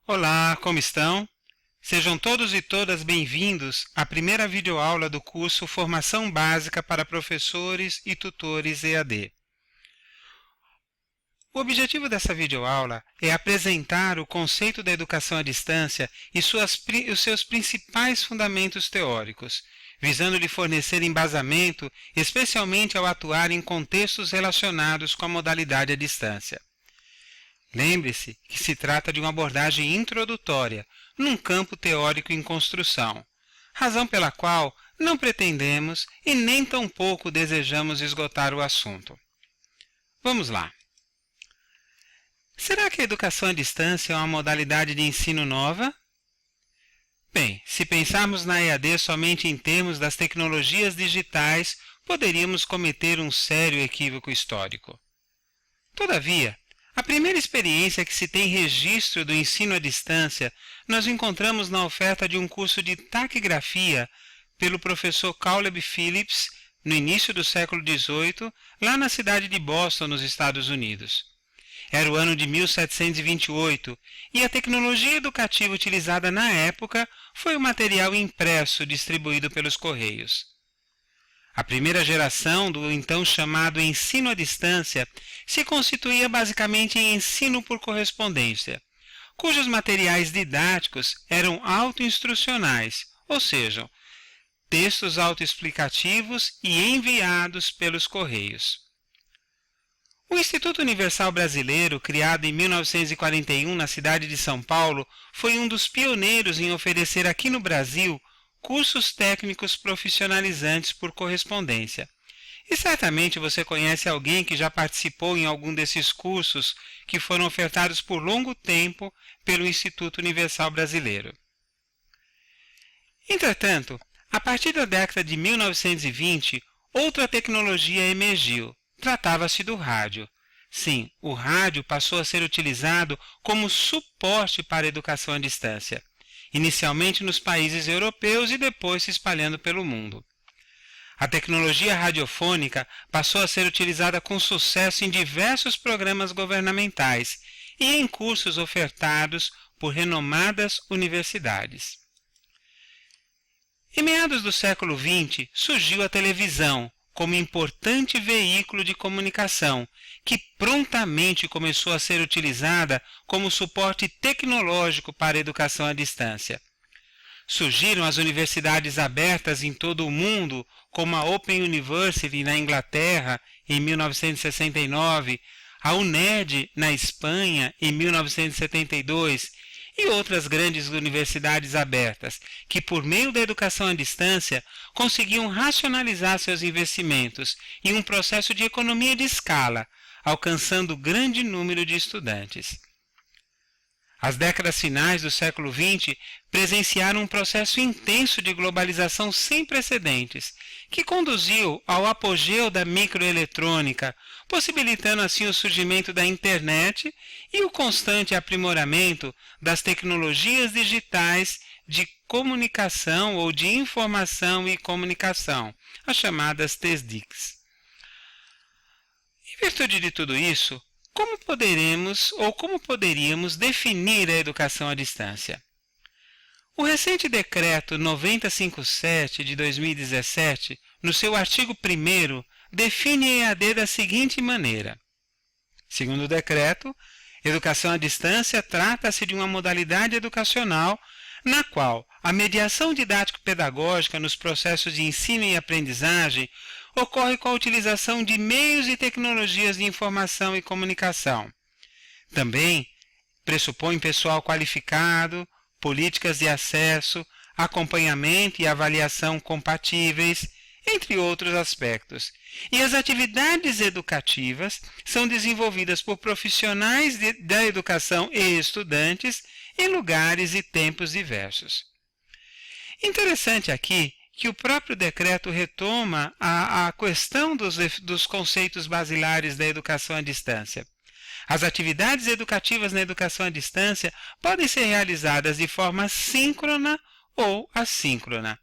Olá, como estão? Sejam todos e todas bem-vindos à primeira videoaula do curso Formação Básica para Professores e Tutores EAD. O objetivo dessa videoaula é apresentar o conceito da educação à distância e os seus principais fundamentos teóricos, visando lhe fornecer embasamento, especialmente ao atuar em contextos relacionados com a modalidade à distância. Lembre-se que se trata de uma abordagem introdutória, num campo teórico em construção, razão pela qual não pretendemos e nem tampouco desejamos esgotar o assunto. Vamos lá. Será que a educação à distância é uma modalidade de ensino nova? Bem, se pensarmos na EAD somente em termos das tecnologias digitais, poderíamos cometer um sério equívoco histórico. Todavia, a primeira experiência que se tem registro do ensino à distância nós encontramos na oferta de um curso de taquigrafia pelo professor Caleb Phillips no início do século XVIII, lá na cidade de Boston, nos Estados Unidos. Era o ano de 1728 e a tecnologia educativa utilizada na época foi o material impresso distribuído pelos Correios. A primeira geração do então chamado ensino à distância se constituía basicamente em ensino por correspondência, cujos materiais didáticos eram autoinstrucionais, ou seja, textos autoexplicativos e enviados pelos Correios. O Instituto Universal Brasileiro, criado em 1941 na cidade de São Paulo, foi um dos pioneiros em oferecer aqui no Brasil cursos técnicos profissionalizantes por correspondência. E certamente você conhece alguém que já participou em algum desses cursos que foram ofertados por longo tempo pelo Instituto Universal Brasileiro. Entretanto, a partir da década de 1920, outra tecnologia emergiu. Tratava-se do rádio. Sim, o rádio passou a ser utilizado como suporte para a educação à distância, inicialmente nos países europeus e depois se espalhando pelo mundo. A tecnologia radiofônica passou a ser utilizada com sucesso em diversos programas governamentais e em cursos ofertados por renomadas universidades. Em meados do século XX, surgiu a televisão como importante veículo de comunicação, que prontamente começou a ser utilizada como suporte tecnológico para a educação à distância. Surgiram as universidades abertas em todo o mundo, como a Open University na Inglaterra, em 1969, a UNED na Espanha, em 1972, e outras grandes universidades abertas, que por meio da educação à distância conseguiam racionalizar seus investimentos em um processo de economia de escala, alcançando grande número de estudantes. As décadas finais do século XX presenciaram um processo intenso de globalização sem precedentes, que conduziu ao apogeu da microeletrônica, possibilitando assim o surgimento da internet e o constante aprimoramento das tecnologias digitais de comunicação ou de informação e comunicação, as chamadas TSDICs. Em virtude de tudo isso, como poderíamos definir a educação à distância? O recente decreto 9057 de 2017, no seu artigo 1º, define a EAD da seguinte maneira. Segundo o decreto, educação à distância trata-se de uma modalidade educacional na qual a mediação didático-pedagógica nos processos de ensino e aprendizagem ocorre com a utilização de meios e tecnologias de informação e comunicação. Também pressupõe pessoal qualificado, políticas de acesso, acompanhamento e avaliação compatíveis, entre outros aspectos. E as atividades educativas são desenvolvidas por profissionais da educação e estudantes em lugares e tempos diversos. Interessante aqui que o próprio decreto retoma a questão dos conceitos basilares da educação à distância. As atividades educativas na educação à distância podem ser realizadas de forma síncrona ou assíncrona.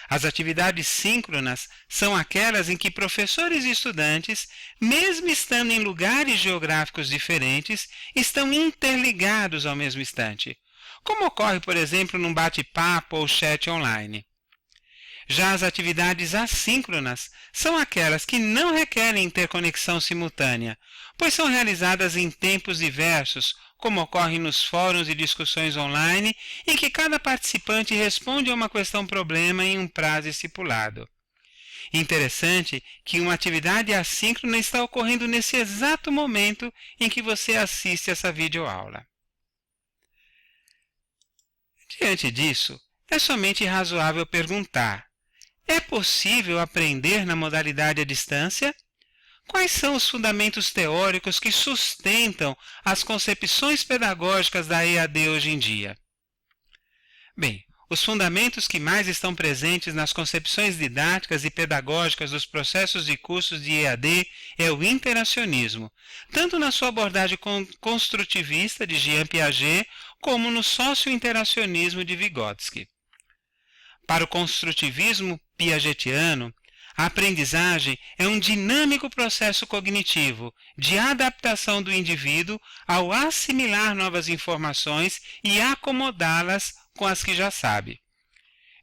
As atividades síncronas são aquelas em que professores e estudantes, mesmo estando em lugares geográficos diferentes, estão interligados ao mesmo instante, como ocorre, por exemplo, num bate-papo ou chat online. Já as atividades assíncronas são aquelas que não requerem interconexão simultânea, pois são realizadas em tempos diversos, como ocorre nos fóruns e discussões online, em que cada participante responde a uma questão-problema em um prazo estipulado. Interessante que uma atividade assíncrona está ocorrendo nesse exato momento em que você assiste essa videoaula. Diante disso, é somente razoável perguntar: é possível aprender na modalidade à distância? Quais são os fundamentos teóricos que sustentam as concepções pedagógicas da EAD hoje em dia? Bem, os fundamentos que mais estão presentes nas concepções didáticas e pedagógicas dos processos de cursos de EAD é o interacionismo, tanto na sua abordagem construtivista de Jean Piaget, como no socio-interacionismo de Vygotsky. Para o construtivismo piagetiano, a aprendizagem é um dinâmico processo cognitivo de adaptação do indivíduo ao assimilar novas informações e acomodá-las com as que já sabe.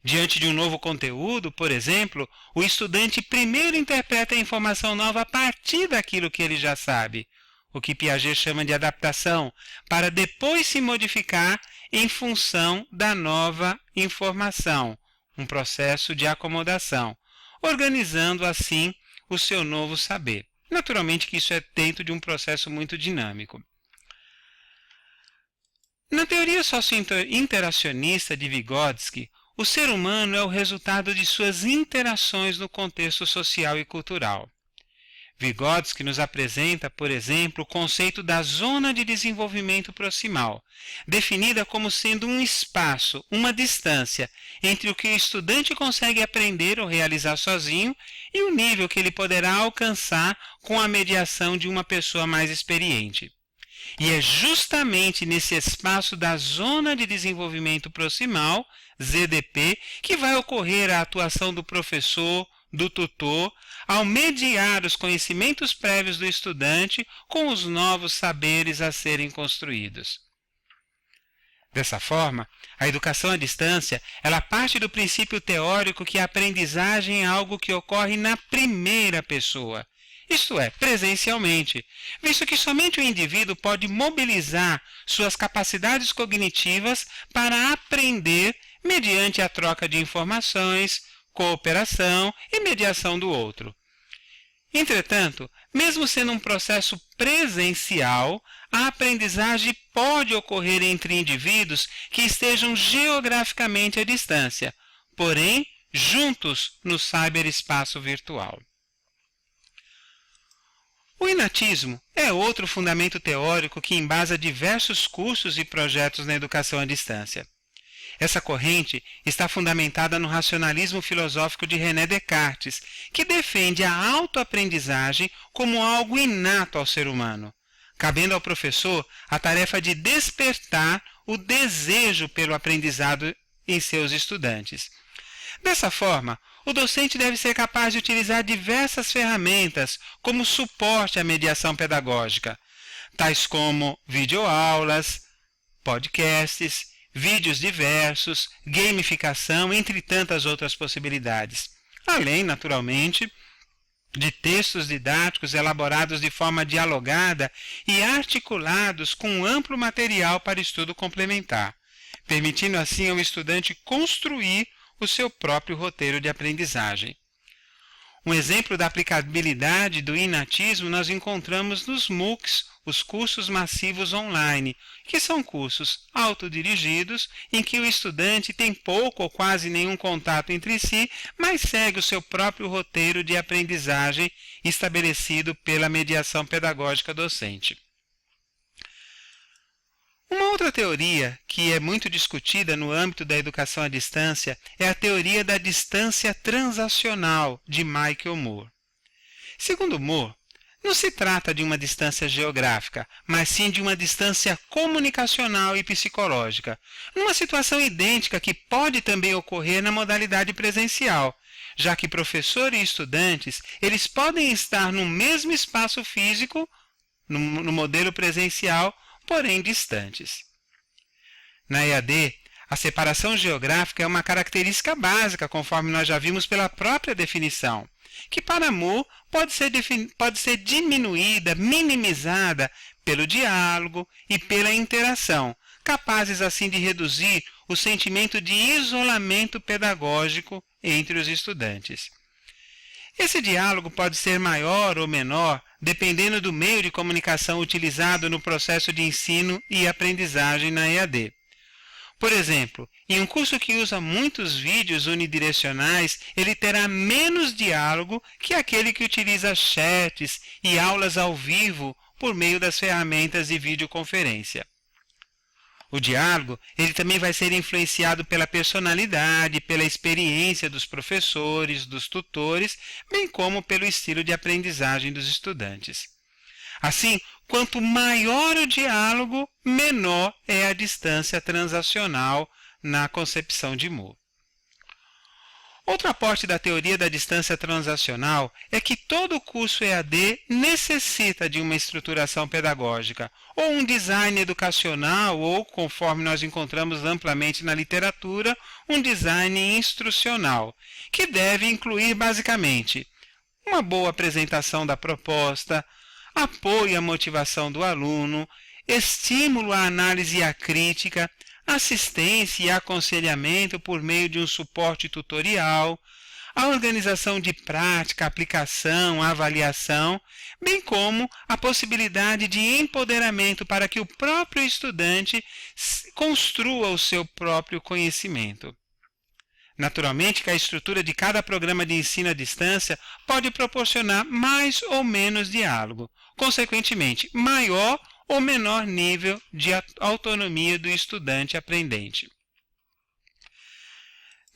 Diante de um novo conteúdo, por exemplo, o estudante primeiro interpreta a informação nova a partir daquilo que ele já sabe, o que Piaget chama de adaptação, para depois se modificar em função da nova informação, um processo de acomodação, organizando assim o seu novo saber. Naturalmente que isso é dentro de um processo muito dinâmico. Na teoria socio-interacionista de Vygotsky, o ser humano é o resultado de suas interações no contexto social e cultural. Vygotsky nos apresenta, por exemplo, o conceito da zona de desenvolvimento proximal, definida como sendo um espaço, uma distância, entre o que o estudante consegue aprender ou realizar sozinho e o nível que ele poderá alcançar com a mediação de uma pessoa mais experiente. E é justamente nesse espaço da zona de desenvolvimento proximal, ZDP, que vai ocorrer a atuação do professor, do tutor, ao mediar os conhecimentos prévios do estudante com os novos saberes a serem construídos. Dessa forma, a educação à distância, ela parte do princípio teórico que a aprendizagem é algo que ocorre na primeira pessoa, isto é, presencialmente, visto que somente o indivíduo pode mobilizar suas capacidades cognitivas para aprender mediante a troca de informações, cooperação e mediação do outro. Entretanto, mesmo sendo um processo presencial, a aprendizagem pode ocorrer entre indivíduos que estejam geograficamente à distância, porém juntos no cyberespaço virtual. O inatismo é outro fundamento teórico que embasa diversos cursos e projetos na educação à distância. Essa corrente está fundamentada no racionalismo filosófico de René Descartes, que defende a autoaprendizagem como algo inato ao ser humano, cabendo ao professor a tarefa de despertar o desejo pelo aprendizado em seus estudantes. Dessa forma, o docente deve ser capaz de utilizar diversas ferramentas como suporte à mediação pedagógica, tais como videoaulas, podcasts, vídeos diversos, gamificação, entre tantas outras possibilidades. Além, naturalmente, de textos didáticos elaborados de forma dialogada e articulados com um amplo material para estudo complementar, permitindo assim ao estudante construir o seu próprio roteiro de aprendizagem. Um exemplo da aplicabilidade do inatismo nós encontramos nos MOOCs, os cursos massivos online, que são cursos autodirigidos em que o estudante tem pouco ou quase nenhum contato entre si, mas segue o seu próprio roteiro de aprendizagem estabelecido pela mediação pedagógica docente. Uma outra teoria que é muito discutida no âmbito da educação à distância é a teoria da distância transacional de Michael Moore. Segundo Moore, não se trata de uma distância geográfica, mas sim de uma distância comunicacional e psicológica, numa situação idêntica que pode também ocorrer na modalidade presencial, já que professor e estudantes eles podem estar no mesmo espaço físico, no modelo presencial, porém distantes. Na EAD, a separação geográfica é uma característica básica, conforme nós já vimos pela própria definição, que para Moore pode ser diminuída, minimizada pelo diálogo e pela interação, capazes assim de reduzir o sentimento de isolamento pedagógico entre os estudantes. Esse diálogo pode ser maior ou menor, dependendo do meio de comunicação utilizado no processo de ensino e aprendizagem na EAD. Por exemplo, em um curso que usa muitos vídeos unidirecionais, ele terá menos diálogo que aquele que utiliza chats e aulas ao vivo por meio das ferramentas de videoconferência. O diálogo ele também vai ser influenciado pela personalidade, pela experiência dos professores, dos tutores, bem como pelo estilo de aprendizagem dos estudantes. Assim, quanto maior o diálogo, menor é a distância transacional na concepção de Moore. Outro aporte da teoria da distância transacional é que todo curso EAD necessita de uma estruturação pedagógica, ou um design educacional, ou, conforme nós encontramos amplamente na literatura, um design instrucional, que deve incluir basicamente uma boa apresentação da proposta, apoio à motivação do aluno, estímulo à análise e à crítica, assistência e aconselhamento por meio de um suporte tutorial, a organização de prática, aplicação, avaliação, bem como a possibilidade de empoderamento para que o próprio estudante construa o seu próprio conhecimento. Naturalmente que a estrutura de cada programa de ensino à distância pode proporcionar mais ou menos diálogo, consequentemente, maior ou menor nível de autonomia do estudante aprendente.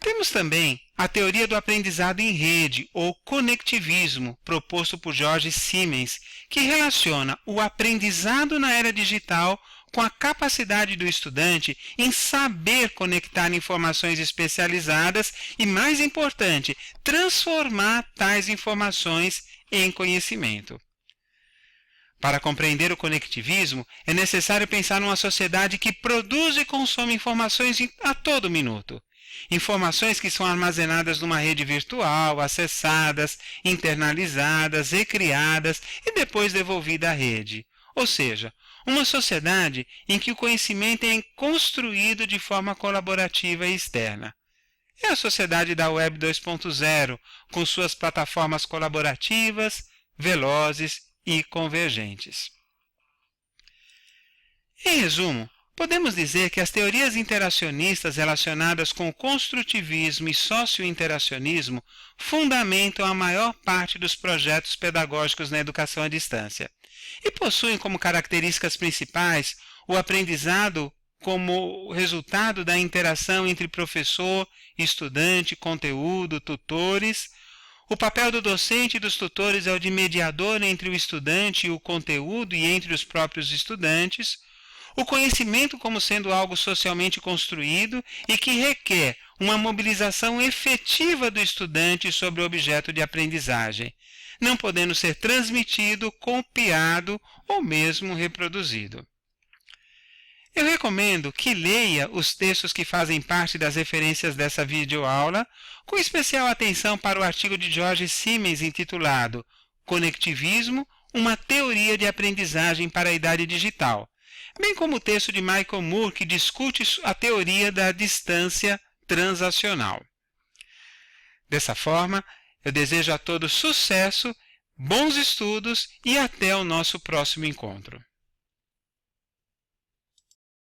Temos também a teoria do aprendizado em rede, ou conectivismo, proposto por George Siemens, que relaciona o aprendizado na era digital com a capacidade do estudante em saber conectar informações especializadas e, mais importante, transformar tais informações em conhecimento. Para compreender o conectivismo, é necessário pensar numa sociedade que produz e consome informações a todo minuto. Informações que são armazenadas numa rede virtual, acessadas, internalizadas, recriadas e depois devolvidas à rede. Ou seja, uma sociedade em que o conhecimento é construído de forma colaborativa e externa. É a sociedade da Web 2.0, com suas plataformas colaborativas, velozes e convergentes. Em resumo, podemos dizer que as teorias interacionistas relacionadas com o construtivismo e socio-interacionismo fundamentam a maior parte dos projetos pedagógicos na educação à distância e possuem como características principais o aprendizado como resultado da interação entre professor, estudante, conteúdo, tutores. O papel do docente e dos tutores é o de mediador entre o estudante e o conteúdo e entre os próprios estudantes. O conhecimento como sendo algo socialmente construído e que requer uma mobilização efetiva do estudante sobre o objeto de aprendizagem, não podendo ser transmitido, copiado ou mesmo reproduzido. Eu recomendo que leia os textos que fazem parte das referências dessa videoaula, com especial atenção para o artigo de George Siemens intitulado Conectivismo, uma teoria de aprendizagem para a idade digital, bem como o texto de Michael Moore, que discute a teoria da distância transacional. Dessa forma, eu desejo a todos sucesso, bons estudos e até o nosso próximo encontro.